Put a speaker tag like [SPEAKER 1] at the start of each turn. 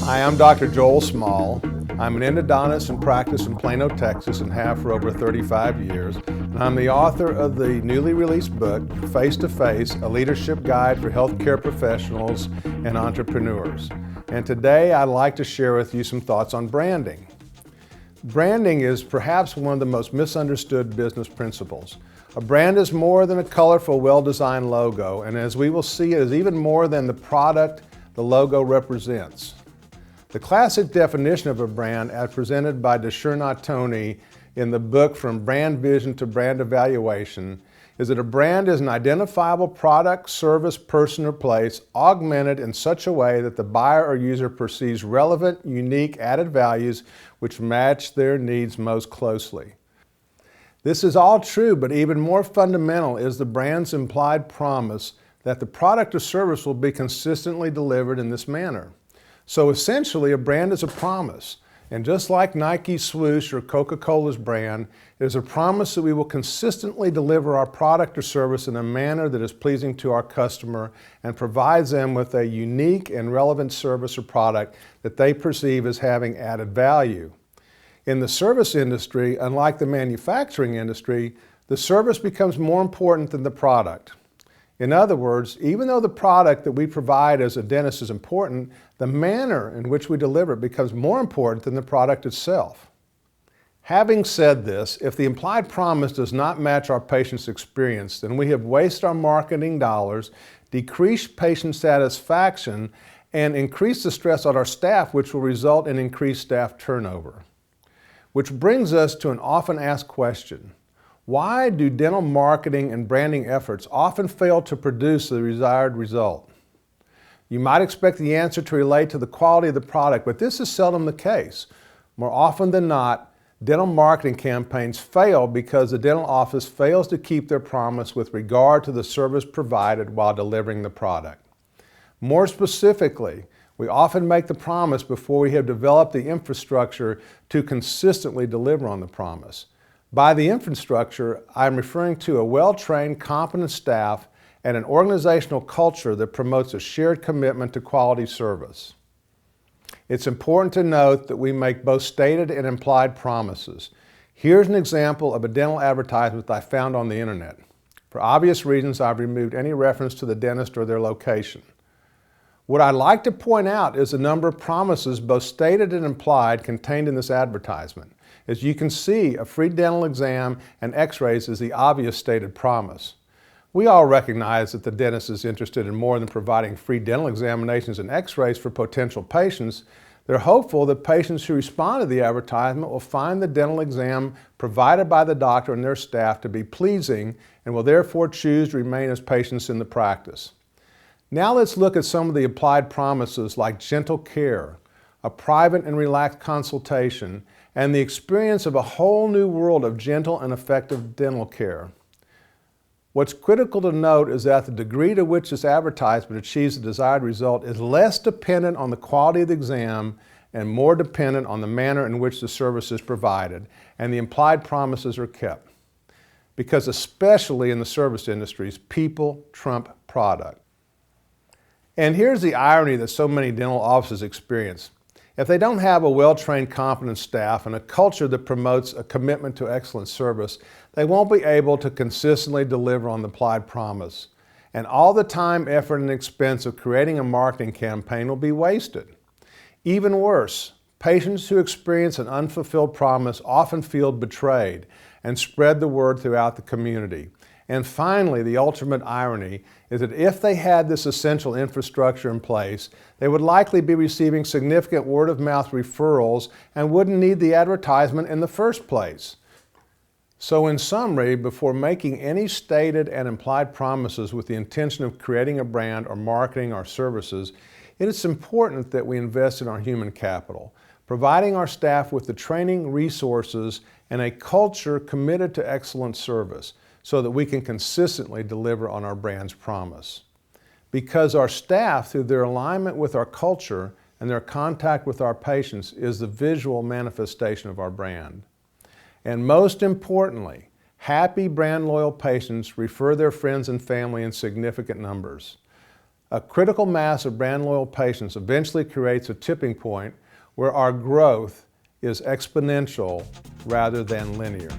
[SPEAKER 1] Hi, I'm Dr. Joel Small. I'm an endodontist in practice in Plano, Texas, and have for over 35 years. And I'm the author of the newly released book, Face to Face, a leadership guide for healthcare professionals and entrepreneurs. And today I'd like to share with you some thoughts on branding. Branding is perhaps one of the most misunderstood business principles. A brand is more than a colorful, well-designed logo, and as we will see, it is even more than the product the logo represents. The classic definition of a brand, as presented by Tony in the book From Brand Vision to Brand Evaluation, is that a brand is an identifiable product, service, person, or place augmented in such a way that the buyer or user perceives relevant, unique, added values which match their needs most closely. This is all true, but even more fundamental is the brand's implied promise that the product or service will be consistently delivered in this manner. So essentially, a brand is a promise. And just like Nike's swoosh or Coca-Cola's brand, it is a promise that we will consistently deliver our product or service in a manner that is pleasing to our customer and provides them with a unique and relevant service or product that they perceive as having added value. In the service industry, unlike the manufacturing industry, the service becomes more important than the product. In other words, even though the product that we provide as a dentist is important, the manner in which we deliver it becomes more important than the product itself. Having said this, if the implied promise does not match our patient's experience, then we have wasted our marketing dollars, decreased patient satisfaction, and increased the stress on our staff, which will result in increased staff turnover. Which brings us to an often asked question. Why do dental marketing and branding efforts often fail to produce the desired result? You might expect the answer to relate to the quality of the product, but this is seldom the case. More often than not, dental marketing campaigns fail because the dental office fails to keep their promise with regard to the service provided while delivering the product. More specifically, we often make the promise before we have developed the infrastructure to consistently deliver on the promise. By the infrastructure, I'm referring to a well-trained, competent staff and an organizational culture that promotes a shared commitment to quality service. It's important to note that we make both stated and implied promises. Here's an example of a dental advertisement I found on the internet. For obvious reasons, I've removed any reference to the dentist or their location. What I'd like to point out is the number of promises, both stated and implied, contained in this advertisement. As you can see, a free dental exam and x-rays is the obvious stated promise. We all recognize that the dentist is interested in more than providing free dental examinations and x-rays for potential patients. They're hopeful that patients who respond to the advertisement will find the dental exam provided by the doctor and their staff to be pleasing and will therefore choose to remain as patients in the practice. Now let's look at some of the implied promises like gentle care, a private and relaxed consultation, and the experience of a whole new world of gentle and effective dental care. What's critical to note is that the degree to which this advertisement achieves the desired result is less dependent on the quality of the exam and more dependent on the manner in which the service is provided and the implied promises are kept. Because especially in the service industries, people trump product. And here's the irony that so many dental offices experience. If they don't have a well-trained, competent staff and a culture that promotes a commitment to excellent service, they won't be able to consistently deliver on the implied promise. And all the time, effort, and expense of creating a marketing campaign will be wasted. Even worse, patients who experience an unfulfilled promise often feel betrayed and spread the word throughout the community. And finally, the ultimate irony is that if they had this essential infrastructure in place, they would likely be receiving significant word-of-mouth referrals and wouldn't need the advertisement in the first place. So in summary, before making any stated and implied promises with the intention of creating a brand or marketing our services, it is important that we invest in our human capital, providing our staff with the training, resources, and a culture committed to excellent service, so that we can consistently deliver on our brand's promise. Because our staff, through their alignment with our culture and their contact with our patients, is the visual manifestation of our brand. And most importantly, happy brand loyal patients refer their friends and family in significant numbers. A critical mass of brand loyal patients eventually creates a tipping point where our growth is exponential rather than linear.